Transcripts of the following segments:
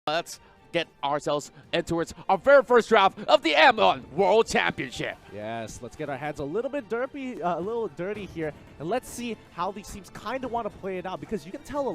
Let's get ourselves in towards our very first draft of the M1 World Championship. Yes, let's get our hands a little bit dirty here, and let's see how these teams kind of want to play it out, because you can tell a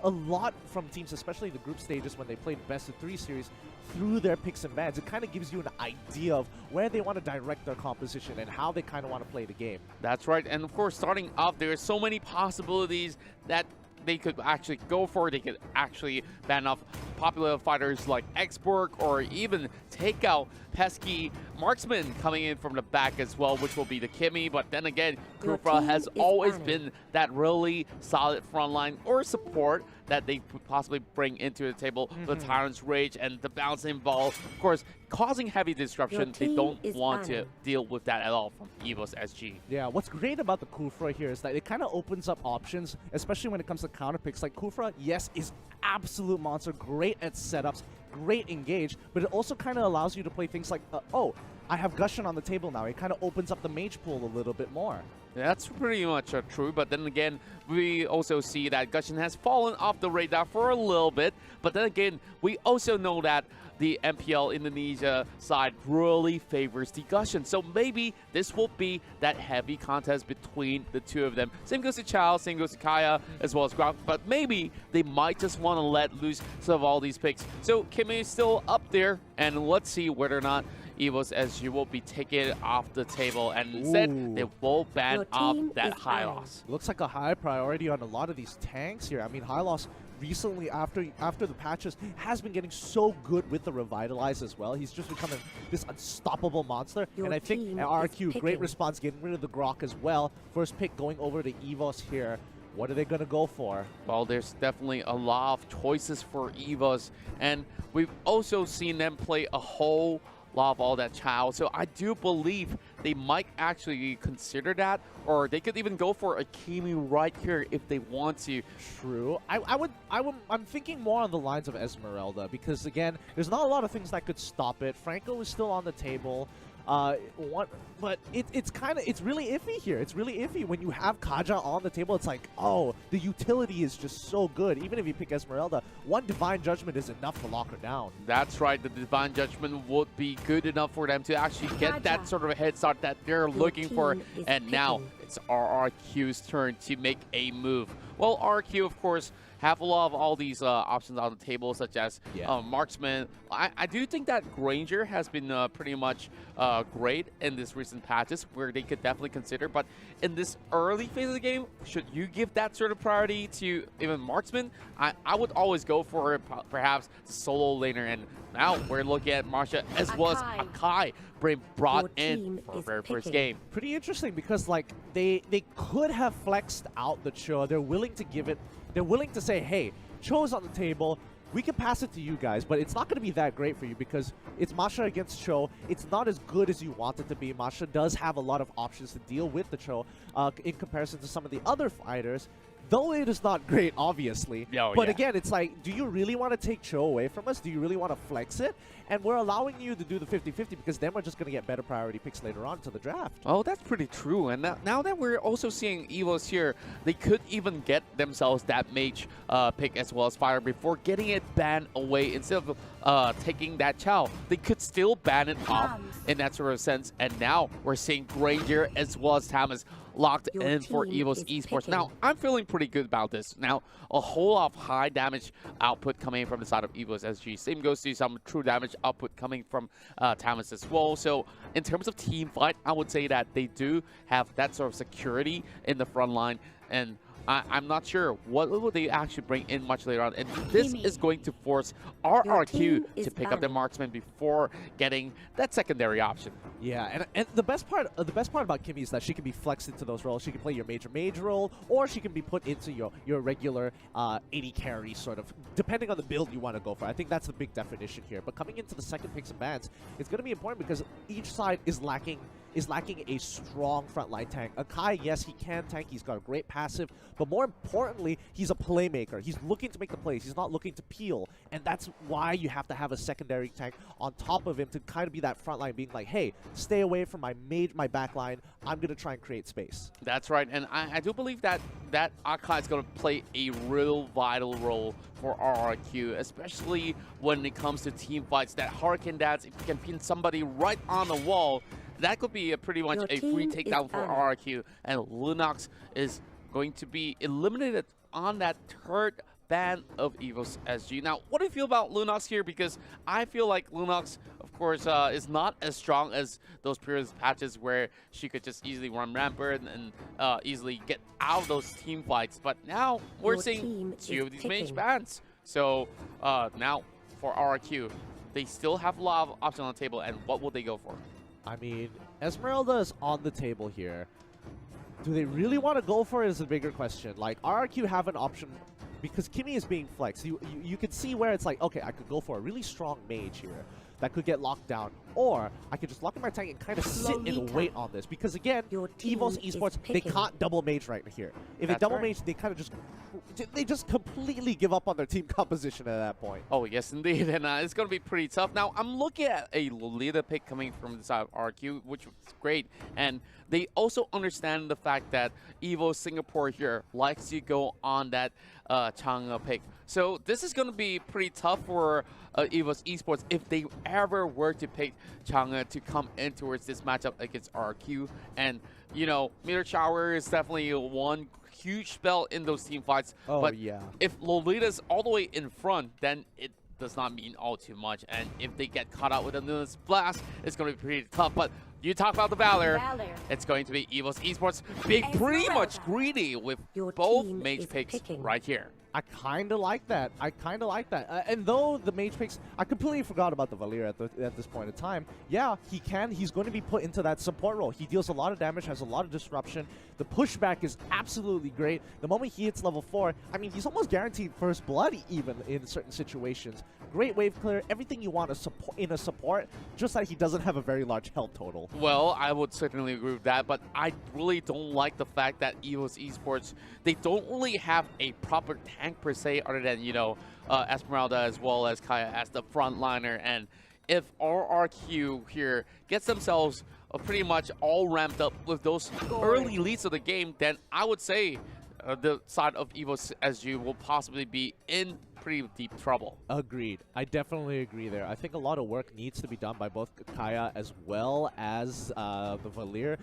lot from teams, especially the group stages when they played best-of-3 series, through their picks and bans. It kind of gives you an idea of where they want to direct their composition and how they kind of want to play the game. That's right, and of course, starting off, there are so many possibilities that they could actually go for. They could actually ban off popular fighters like Xborg, or even take out pesky marksman coming in from the back as well, which will be the Kimmy. But then again, Kufra has always been that really solid frontline or support that they could possibly bring into the table. The Tyrant's Rage and the bouncing ball, of course, causing heavy disruption. They don't want to deal with that at all from Evos SG. Yeah, what's great about the Kufra here is that it kind of opens up options, especially when it comes to counter picks. Like Kufra, yes, is absolute monster, great at setups, great engage, but it also kind of allows you to play things like, oh, I have Gushing on the table now. It kind of opens up the mage pool a little bit more. That's pretty much true, but then again, we also see that Gushing has fallen off the radar for a little bit, but then again, we also know that the MPL Indonesia side really favors the Gushing, so maybe this will be that heavy contest between the two of them. Same goes to Chao, same goes to Kaya, as well as Ground, but maybe they might just want to let loose some of all these picks. So Kimmy is still up there, and let's see whether or not Evos SG will be taken off the table, and instead they will ban off that high loss. Looks like a high priority on a lot of these tanks here. I mean, high loss recently, after the patches, has been getting so good with the Revitalize as well. He's just becoming this unstoppable monster. And I think RRQ, great response, getting rid of the Grok as well. First pick going over to Evos here. What are they going to go for? Well, there's definitely a lot of choices for Evos, and we've also seen them play a whole lot of all that Chao. So I do believe they might actually consider that, or they could even go for a Kimi right here if they want to. True. I'm thinking more on the lines of Esmeralda, because again, there's not a lot of things that could stop it. Franco is still on the table. But it's really iffy here. It's really iffy when you have Kaja on the table. It's like, oh, the utility is just so good. Even if you pick Esmeralda, one Divine Judgment is enough to lock her down. That's right. The Divine Judgment would be good enough for them to actually get that sort of a head start that they're looking for. And now it's RRQ's turn to make a move. Well, RRQ, of course, have a lot of all these options on the table, such as Marksman. I do think that Granger has been pretty much great in this recent patches, where they could definitely consider. But in this early phase of the game, should you give that sort of priority to even Marksman? I would always go for perhaps the solo laner. And now we're looking at Marsha as well as Akai being brought in for their first game. Pretty interesting, because like they could have flexed out the Cho. They're willing to give it. They're willing to say, hey, Cho's on the table. We can pass it to you guys, but it's not going to be that great for you because it's Masha against Cho. It's not as good as you want it to be. Masha does have a lot of options to deal with the Cho in comparison to some of the other fighters. Though it is not great, obviously. But again, it's like, do you really want to take Cho away from us? Do you really want to flex it? And we're allowing you to do the 50-50 because then we're just going to get better priority picks later on to the draft. Oh, that's pretty true. And now that we're also seeing Evos here, they could even get themselves that mage pick as well as fire before getting it banned away. Instead of taking that Chao, they could still ban it off in that sort of sense. And now we're seeing Granger as well as Thomas locked in for Evos Esports. Now, I'm feeling pretty good about this. Now, a whole lot of high damage output coming from the side of Evos SG. Same goes to some true damage output coming from Thomas as well. So, in terms of team fight, I would say that they do have that sort of security in the front line. And I'm not sure what will they actually bring in much later on, and this is going to force RRQ to pick up the marksman before getting that secondary option. Yeah, and the best part about Kimmy is that she can be flexed into those roles. She can play your mage role, or she can be put into your regular 80 carry sort of, depending on the build you want to go for. I think that's the big definition here. But coming into the second picks and bans, it's going to be important because each side is lacking is lacking a strong frontline tank. Akai, yes, he can tank. He's got a great passive, but more importantly, he's a playmaker. He's looking to make the plays. He's not looking to peel, and that's why you have to have a secondary tank on top of him to kind of be that frontline, being like, hey, stay away from my backline. I'm going to try and create space. That's right, and I do believe that Akai is going to play a real vital role for RRQ, especially when it comes to team fights. That Hurricane Dance, if you can pin somebody right on the wall, that could be pretty much a free takedown for RRQ, and Lunox is going to be eliminated on that third ban of Evos SG. Now, what do you feel about Lunox here? Because I feel like Lunox, of course, is not as strong as those previous patches where she could just easily run rampant and easily get out of those team fights. But now we're seeing two of these mage bans. So now for RRQ, they still have a lot of options on the table, and what will they go for? I mean, Esmeralda is on the table here. Do they really want to go for it is a bigger question. Like, RRQ have an option because Kimmy is being flexed. You could see where it's like, okay, I could go for a really strong mage here that could get locked down, or I could just lock in my tank and kind of sit and wait on this. Because again, Evos Esports, they can't double mage right here. If they double mage, they kind of just completely give up on their team composition at that point. Oh, yes, indeed. And it's going to be pretty tough. Now, I'm looking at a Lolita pick coming from the side of RQ, which was great. And they also understand the fact that Evo Singapore here likes to go on that Chang'e pick. So this is going to be pretty tough for Evos Esports if they ever were to pick Chang'e to come in towards this matchup against RQ. And, you know, Meteor Shower is definitely one huge spell in those team fights. Oh, but yeah. If Lolita's all the way in front, then it does not mean all too much. And if they get caught out with a Luna's Blast, it's going to be pretty tough. But you talk about the Valor, it's going to be Evos Esports being pretty much greedy with both mage picks right here. I kind of like that. And though the mage picks, I completely forgot about the Valir at this point in time. Yeah, he's going to be put into that support role. He deals a lot of damage, has a lot of disruption. The pushback is absolutely great. The moment he hits level 4, I mean, he's almost guaranteed first blood even in certain situations. Great wave clear, everything you want in a support, just that he doesn't have a very large health total. Well, I would certainly agree with that, but I really don't like the fact that Evos Esports, they don't really have a proper tank per se, other than, you know, Esmeralda as well as Kaya as the frontliner. And if RRQ here gets themselves pretty much all ramped up with those early leads of the game, then I would say the side of Evos SG will possibly be in pretty deep trouble. Agreed. I definitely agree there. I think a lot of work needs to be done by both Kaya as well as the Valir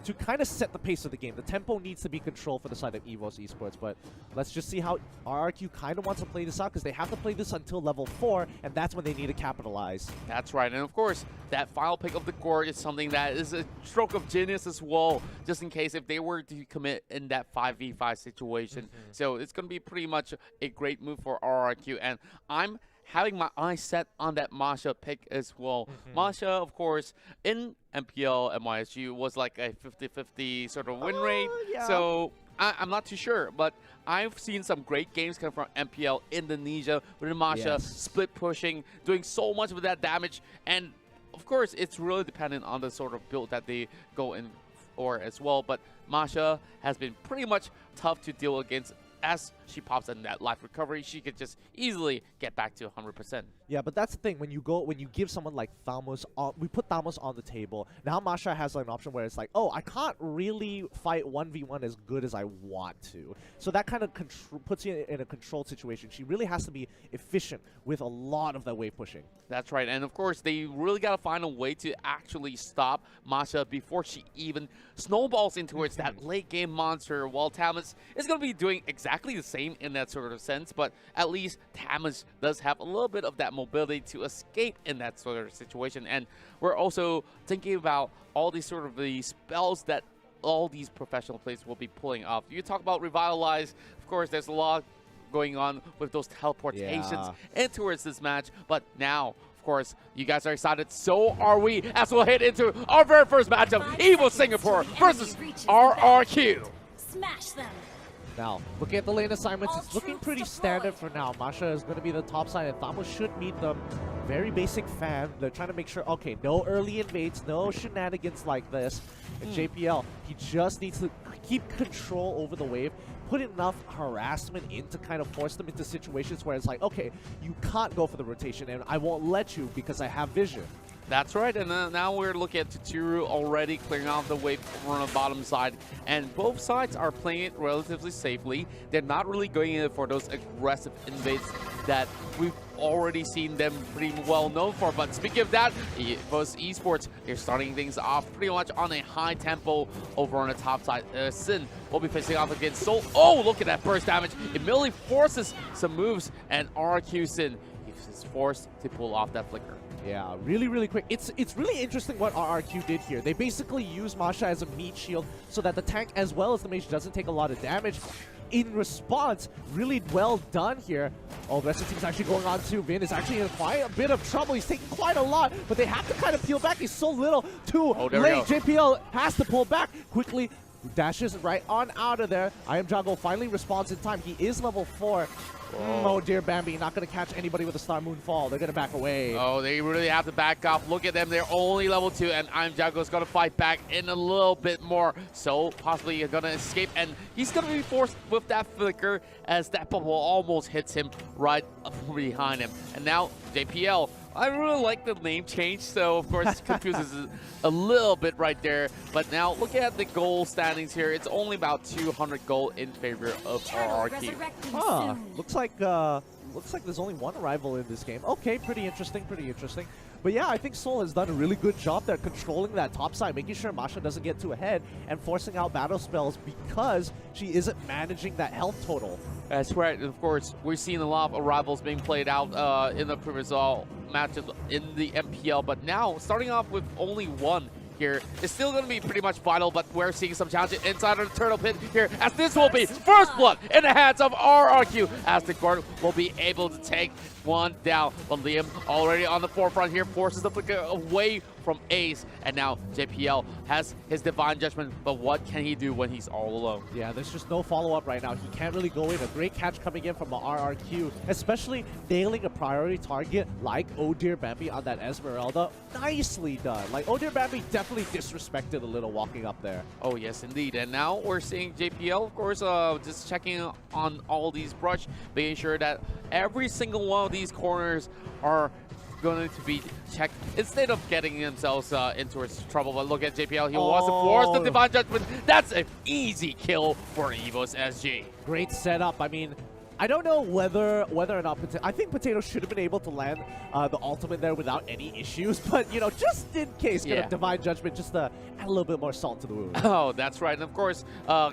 to kind of set the pace of the game. The tempo needs to be controlled for the side of Evos Esports, but let's just see how RRQ kind of wants to play this out, because they have to play this until level 4, and that's when they need to capitalize. That's right, and of course, that final pick of the Gorge is something that is a stroke of genius as well, just in case if they were to commit in that 5v5 situation. So it's going to be pretty much a great move for RRQ, and I'm having my eyes set on that Masha pick as well. Masha, of course, in MPL MYSG was like a 50-50 sort of win rate. Yeah. So I'm not too sure, but I've seen some great games come from MPL Indonesia with Masha split pushing, doing so much with that damage. And of course, it's really dependent on the sort of build that they go in for as well. But Masha has been pretty much tough to deal against. As she pops in that life recovery, she could just easily get back to 100%. Yeah, but that's the thing. When you give someone like Thamos, we put Thamos on the table. Now Masha has an option where it's like, oh, I can't really fight 1v1 as good as I want to. So that kind of puts you in a controlled situation. She really has to be efficient with a lot of that wave pushing. That's right. And of course, they really got to find a way to actually stop Masha before she even snowballs in towards that late game monster, while Thamos is going to be doing exactly the same in that sort of sense, but at least Thamos does have a little bit of that mobility to escape in that sort of situation. And we're also thinking about all these sort of the spells that all these professional players will be pulling off. You talk about Revitalize, of course, there's a lot going on with those teleportations in towards this match, but now, of course, you guys are excited, so are we, as we'll head into our very first matchup, Evos Singapore versus RRQ. Smash them. Now, looking at the lane assignments, it's looking pretty standard for now. Masha is going to be the top side, and Thamos should meet them very basic fan. They're trying to make sure, okay, no early invades, no shenanigans like this. And JPL, he just needs to keep control over the wave, put enough harassment in to kind of force them into situations where it's like, okay, you can't go for the rotation, and I won't let you because I have vision. That's right, and now we're looking at Tuturu already clearing out the wave on the bottom side, and both sides are playing it relatively safely. They're not really going in for those aggressive invades that we've already seen them pretty well known for. But speaking of that, Evos Esports, they're starting things off pretty much on a high tempo over on the top side. Sin will be facing off against Soul. Oh, look at that burst damage. It immediately forces some moves, and RRQ Sin is forced to pull off that flicker. Yeah, really, really quick. It's really interesting what RRQ did here. They basically use Masha as a meat shield so that the tank as well as the mage doesn't take a lot of damage. In response, really well done here. Oh, the rest of the team's actually going on too. Vin is actually in quite a bit of trouble. He's taking quite a lot, but they have to kind of peel back. He's so little, too late. JPL has to pull back quickly. Dashes right on out of there. IamJungle finally responds in time. He is level 4. Oh dear, Bambi, not going to catch anybody with a Star Moon Fall. They're going to back away. Oh, they really have to back off. Look at them. They're only level 2, and IamJungle is going to fight back in a little bit more. So possibly going to escape, and he's going to be forced with that flicker as that bubble almost hits him right behind him. And now JPL. I really like the name change, so of course it confuses a little bit right there. But now look at the goal standings here. It's only about 200 gold in favor of RRQ. Huh. Looks like there's only one arrival in this game. Okay, pretty interesting, pretty interesting. But yeah, I think Soul has done a really good job there controlling that top side, making sure Masha doesn't get too ahead and forcing out battle spells because she isn't managing that health total. That's right. Of course, we're seeing a lot of arrivals being played out in the previous matches in the MPL, but now starting off with only one here is still going to be pretty much vital, but we're seeing some challenges inside of the turtle pit here, as this will be first blood in the hands of RRQ, as the guard will be able to take one down. But Liam already on the forefront here, forces the flicker away from Ace, and now JPL has his Divine Judgment, but what can he do when he's all alone? Yeah, there's just no follow-up right now. He can't really go in. A great catch coming in from RRQ, especially nailing a priority target like Oh Dear Bambi on that Esmeralda. Nicely done. Like, Oh Dear Bambi definitely disrespected a little walking up there. Oh, yes, indeed. And now we're seeing JPL, of course, just checking on all these brush, making sure that every single one of these corners are going to be checked instead of getting themselves into trouble. But look at JPL, he was forced the Divine Judgment. That's an easy kill for Evos SG. Great setup. I mean, I don't know whether or not I think Potato should have been able to land the ultimate there without any issues, but you know, just in case, kind of Divine Judgment just to add a little bit more salt to the wound. Oh, that's right. And of course,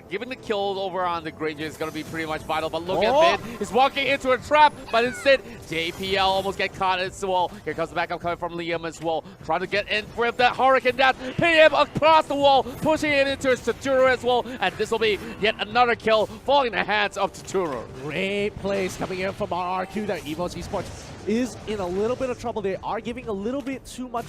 giving the kill over on the Granger is going to be pretty much vital. But look at Vin, he's walking into a trap, but instead JPL almost get caught as well. Here comes the backup coming from Liam as well, trying to get in with that Hurricane Dash, pinning him across the wall, pushing it into his Tuturu as well, and this will be yet another kill falling in the hands of Tuturu. Great plays coming in from RRQ there. Evos Esports is in a little bit of trouble. They are giving a little bit too much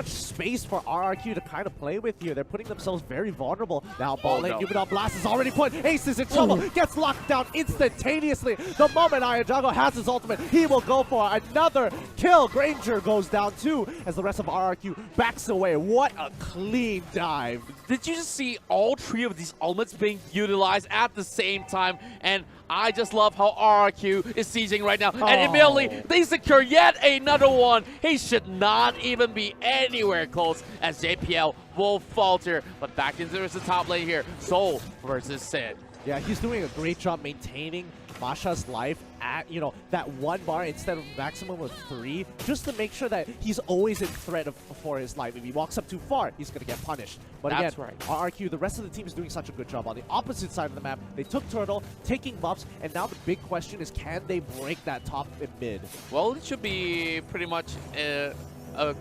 space for RRQ to kind of play with here. They're putting themselves very vulnerable. Now ball lane, give it up. Blast is already put. Ace is in trouble. Gets locked down instantaneously. The moment IamJungle has his ultimate, he will go for another kill. Granger goes down too as the rest of RRQ backs away. What a clean dive. Did you just see all three of these ultimates being utilized at the same time? And I just love how RRQ is sieging right now. And immediately, they secure yet another one. He should not even be anywhere close as JPL will falter. But back into the top lane here. Soul versus Sid. Yeah, he's doing a great job maintaining Masha's life at, you know, that 1 bar instead of maximum of 3, just to make sure that he's always in threat for his life. If he walks up too far, he's going to get punished. But that's again, right. RRQ, the rest of the team is doing such a good job. On the opposite side of the map, they took Turtle, taking buffs, and now the big question is, can they break that top and mid? Well, it should be pretty much a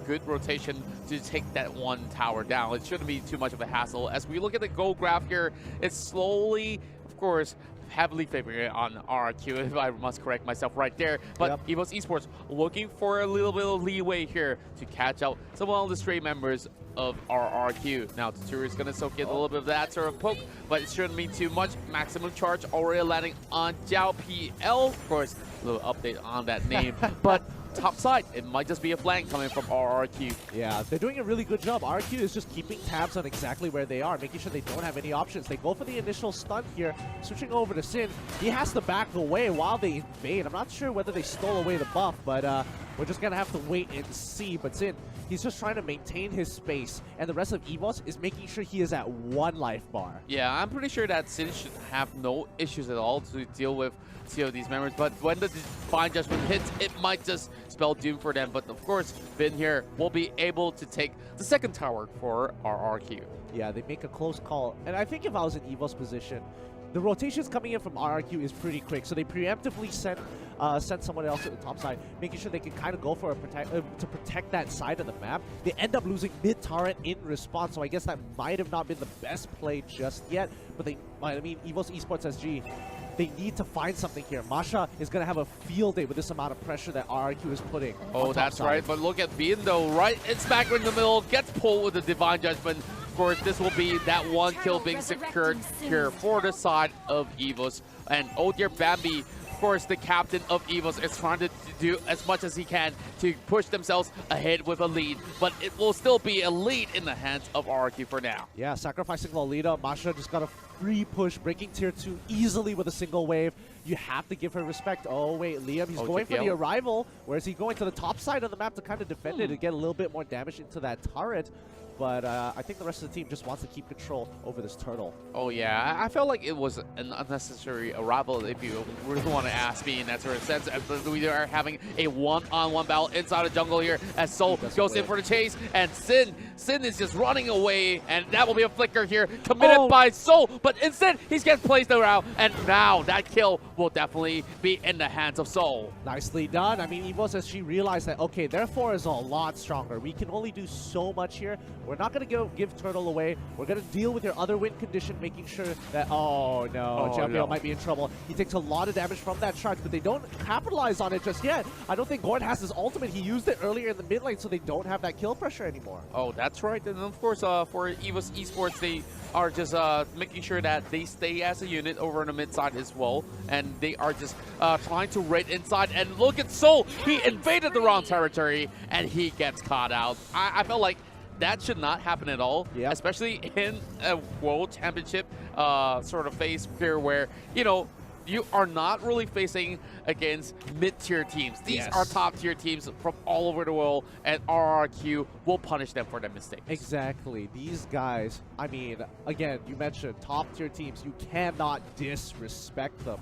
good rotation to take that one tower down. It shouldn't be too much of a hassle. As we look at the goal graph here, it's slowly, of course, heavily favoring on RRQ, if I must correct myself right there. But Evos Esports looking for a little bit of leeway here to catch out some of the stray members of RRQ. Now, Tuturu is going to soak in a little bit of that sort of poke, but it shouldn't mean too much. Maximum charge already landing on Jiao PL. Of course, a little update on that name. But top side. It might just be a flank coming from RRQ. Yeah, they're doing a really good job. RRQ is just keeping tabs on exactly where they are, making sure they don't have any options. They go for the initial stun here, switching over to Sin. He has to back away while they invade. I'm not sure whether they stole away the buff, but we're just going to have to wait and see. But Sin, he's just trying to maintain his space, and the rest of Evos is making sure he is at 1 life bar. Yeah, I'm pretty sure that Sin should have no issues at all to deal with these members, but when the Divine Judgment hits, it might just spell doom for them. But of course, Vin here will be able to take the second tower for RRQ. Yeah, they make a close call, and I think if I was in Evo's position, the rotations coming in from RRQ is pretty quick, so they preemptively send someone else to the top side, making sure they can kind of go for to protect that side of the map. They end up losing mid-turret in response, so I guess that might have not been the best play just yet, but I mean, Evos Esports SG, they need to find something here. Masha is going to have a field day with this amount of pressure that RRQ is putting. Oh, that's right. But look at Bean, though, right? It's back in the middle, gets pulled with the Divine Judgment. Of course, this will be that 1 kill being secured here for the side of Evos. And oh dear Bambi, of course, the captain of Evos is trying to do as much as he can to push themselves ahead with a lead. But it will still be a lead in the hands of RRQ for now. Yeah, sacrificing Lolita. Masha just got a free push, breaking tier 2 easily with a single wave. You have to give her respect. Oh, wait, Liam, he's going for the arrival. Where is he going? To the top side of the map to kind of defend it and get a little bit more damage into that turret. But I think the rest of the team just wants to keep control over this turtle. Oh, yeah. I felt like it was an unnecessary arrival, if you really want to ask me in that sort of sense. We are having a one-on-one battle inside the jungle here as Soul goes in for the chase. And Sin is just running away. And that will be a flicker here committed by Soul. But instead, he gets placed around. And now that kill will definitely be in the hands of Soul. Nicely done. I mean, Evos, as she realized that, okay, their 4 is a lot stronger. We can only do so much here. We're not going to give Turtle away. We're going to deal with your other win condition, making sure that, oh no, Jambiel might be in trouble. He takes a lot of damage from that charge, but they don't capitalize on it just yet. I don't think Gordon has his ultimate. He used it earlier in the mid lane, so they don't have that kill pressure anymore. Oh, that's right. And of course, for Evos Esports, they are just making sure that they stay as a unit over on the mid side as well. And they are just trying to raid inside. And look at Soul. He invaded the wrong territory, and he gets caught out. I felt like that should not happen at all, especially in a World Championship sort of phase here where, you know, you are not really facing against mid-tier teams. These are top-tier teams from all over the world, and RRQ will punish them for their mistakes. Exactly. These guys, I mean, again, you mentioned top-tier teams. You cannot disrespect them.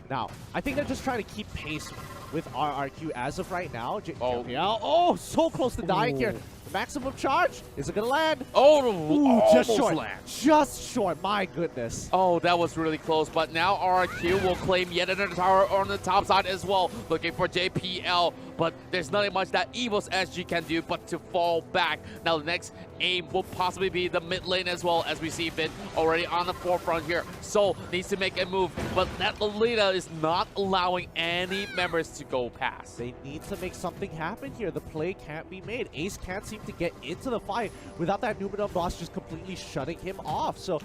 Now, I think they're just trying to keep pace with RRQ as of right now. Oh, so close to dying here. The maximum charge. Is it going to land? Oh, just short. Just short. My goodness. Oh, that was really close. But now RRQ will claim yet another tower on the top side as well. Looking for JPL. But there's nothing much that Evos SG can do but to fall back. Now the next aim will possibly be the mid lane as well, as we see Vin already on the forefront here. Soul needs to make a move, but that Lolita is not allowing any members to go past. They need to make something happen here. The play can't be made. Ace can't seem to get into the fight without that Numenor boss just completely shutting him off. So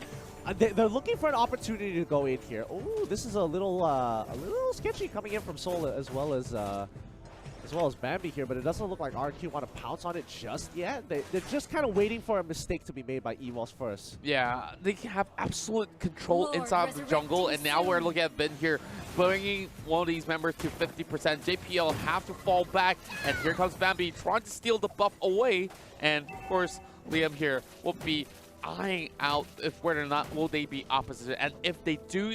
they're looking for an opportunity to go in here. Oh, this is a little sketchy coming in from Soul as well as Bambi here, but it doesn't look like RQ want to pounce on it just yet. They're just kind of waiting for a mistake to be made by Evos first. Yeah, they have absolute control inside the jungle, and now we're looking at Ben here bringing one of these members to 50%. JPL have to fall back, and here comes Bambi trying to steal the buff away, and of course Liam here will be eyeing out if whether or not will they be opposite, and if they do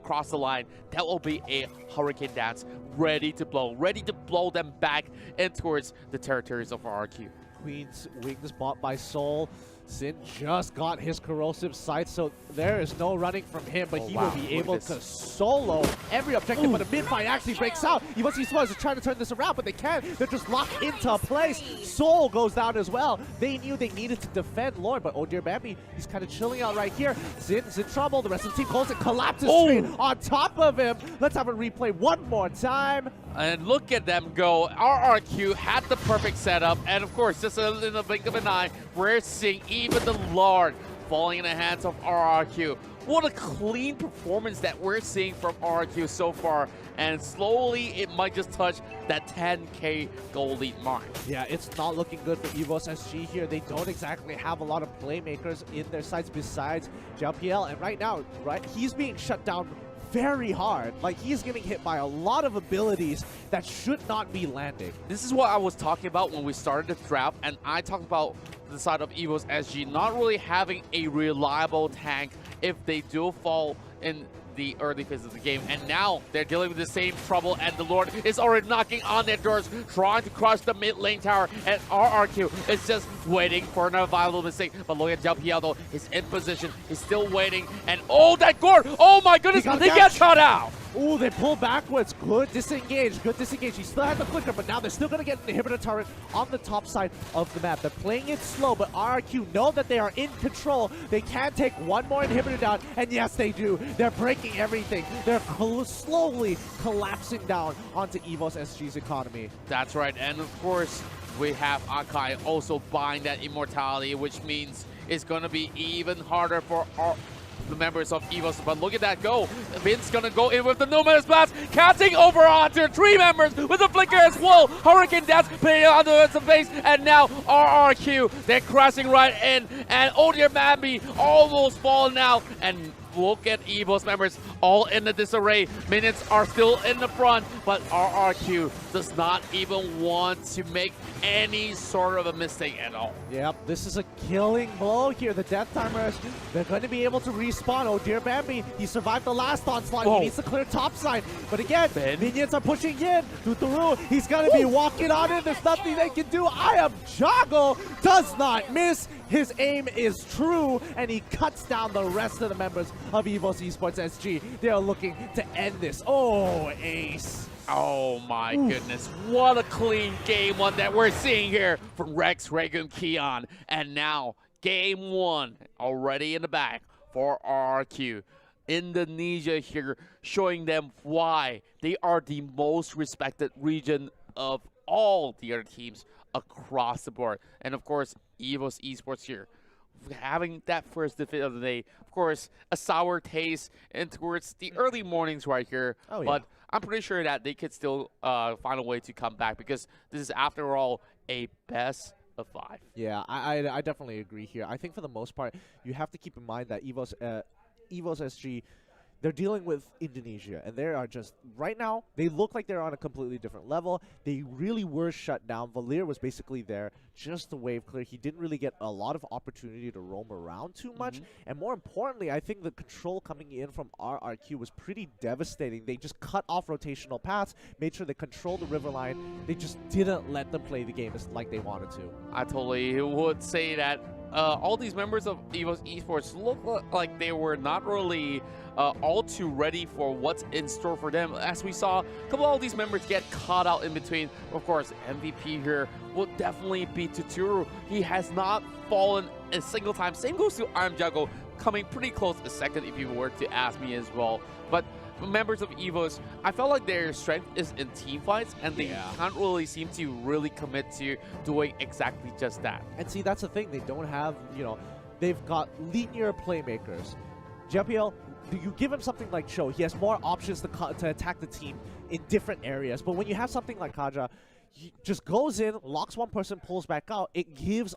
cross the line, that will be a hurricane dance ready to blow them back in towards the territories of RRQ. Queen's wings bought by Soul. Sin just got his corrosive sight, so there is no running from him, but he will be able to solo every objective, but a mid-fight actually breaks out. Evos Esports are trying to turn this around, but they can't. They're just locked into place. Soul goes down as well. They knew they needed to defend Lord, but oh dear Bambi, he's kind of chilling out right here. Sin's in trouble. The rest of the team calls it, collapses straight on top of him. Let's have a replay one more time. And look at them go. RRQ had the perfect setup, and of course, just in the blink of an eye, we're seeing even the Lord falling in the hands of RRQ. What a clean performance that we're seeing from RRQ so far. And slowly, it might just touch that 10K goal lead mark. Yeah, it's not looking good for Evos SG here. They don't exactly have a lot of playmakers in their sides besides JLPL. And right now, he's being shut down very hard. Like, he's getting hit by a lot of abilities that should not be landing. This is what I was talking about when we started the draft, and I talked about the side of Evos SG not really having a reliable tank if they do fall in the early phase of the game. And now they're dealing with the same trouble, and the Lord is already knocking on their doors, trying to crush the mid lane tower, and RRQ is just waiting for another viable mistake. But look at Jalpiel though, he's in position, he's still waiting, and oh, that Gord! Oh my goodness, he gets cut out! Ooh, they pull backwards. Good disengage. He still has the flicker, but now they're still going to get an inhibitor turret on the top side of the map. They're playing it slow, but RRQ know that they are in control. They can take one more inhibitor down, and yes, they do. They're breaking everything. They're slowly collapsing down onto Evos SG's economy. That's right, and of course, we have Akai also buying that immortality, which means it's going to be even harder for the members of Evos. But look at that go. Vin's gonna go in with the No Man's Blast, casting over onto 3 members with the flicker as well. Hurricane Dance playing onto the face, and now RRQ, they're crashing right in, and oh dear Mambi almost falling out. And look at Evos members all in the disarray. Minions are still in the front, but RRQ does not even want to make any sort of a mistake at all. Yep, this is a killing blow here. The Death Timers, they're going to be able to respawn. Oh dear Bambi, he survived the last onslaught. He needs to clear top side. But again, minions are pushing in. Tuturu, he's going to be walking on in. There's nothing they can do. I am Jago, does not miss. His aim is true, and he cuts down the rest of the members of Evos Esports SG. They are looking to end this. Oh, ace. Oh my goodness, what a clean game one that we're seeing here from Rex, Regum, Keon. And now, game 1 already in the bag for RRQ. Indonesia here, showing them why they are the most respected region of all the other teams across the board. And of course, Evos Esports here, having that first defeat of the day. Of course, a sour taste and towards the early mornings right here. Oh, yeah. But I'm pretty sure that they could still find a way to come back, because this is, after all, a best of 5. Yeah, I definitely agree here. I think for the most part, you have to keep in mind that Evos SG, they're dealing with Indonesia, and they are just, right now, they look like they're on a completely different level. They really were shut down. Valir was basically there just to wave clear. He didn't really get a lot of opportunity to roam around too much. And more importantly, I think the control coming in from RRQ was pretty devastating. They just cut off rotational paths, made sure they controlled the river line. They just didn't let them play the game like they wanted to. I totally would say that all these members of Evos Esports look like they were not really all too ready for what's in store for them. As we saw, a couple of these members get caught out in between. Of course, MVP here will definitely be Tuturu. He has not fallen a single time. Same goes to I'm Jago, coming pretty close a second if you were to ask me as well. But members of Evos, I felt like their strength is in team fights, and they can't really seem to really commit to doing exactly just that. And see, that's the thing. They don't have, they've got linear playmakers. JPL, you give him something like Cho, he has more options to attack the team in different areas. But when you have something like Kaja, he just goes in, locks one person, pulls back out. It gives